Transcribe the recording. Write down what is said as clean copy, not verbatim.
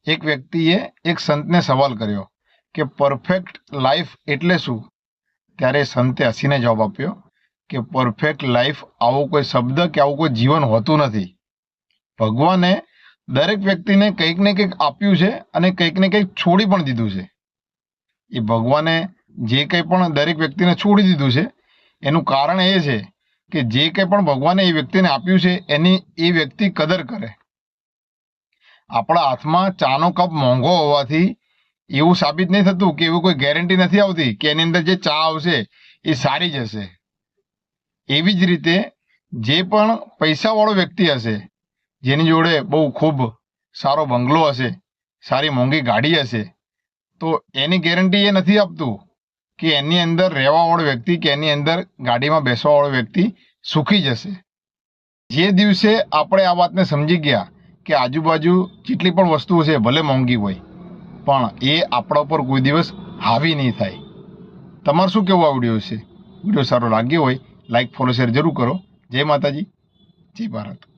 એક વ્યક્તિએ એક સંતને સવાલ કર્યો કે પરફેક્ટ લાઈફ એટલે શું? ત્યારે સંતે હસીને જવાબ આપ્યો કે પરફેક્ટ લાઈફ આવો કોઈ શબ્દ કે આવું કોઈ જીવન હોતું નથી. ભગવાને દરેક વ્યક્તિને કંઈક ને કંઈક આપ્યું છે અને કંઈક ને કંઈક છોડી પણ દીધું છે. એ ભગવાને જે કંઈ પણ દરેક વ્યક્તિને છોડી દીધું છે એનું કારણ એ છે કે જે કંઈ પણ ભગવાને એ વ્યક્તિને આપ્યું છે એની એ વ્યક્તિ કદર કરે. આપણા હાથમાં ચાનો કપ મોંઘો હોવાથી એવું સાબિત નહીં થતું કે એવું કોઈ ગેરંટી નથી આવતી કે એની અંદર જે ચા આવશે એ સારી જ હશે. એવી જ રીતે જે પણ પૈસાવાળો વ્યક્તિ હશે, જેની જોડે બહુ ખૂબ સારો બંગલો હશે, સારી મોંઘી ગાડી હશે, તો એની ગેરંટી એ નથી આપતું કે એની અંદર રહેવાવાળો વ્યક્તિ કે એની અંદર ગાડીમાં બેસવાવાળો વ્યક્તિ સુખી જ હશે. જે દિવસે આપણે આ વાતને સમજી ગયા કે આજુબાજુ જેટલી પણ વસ્તુઓ છે ભલે મોંઘી હોય પણ એ આપણા ઉપર કોઈ દિવસ હાવી નહીં થાય. તમારે શું કહેવું આ વિડીયો છે? વિડીયો સારો લાગ્યો હોય લાઈક ફોલો શેર જરૂર કરો. જય માતાજી, જય ભારત.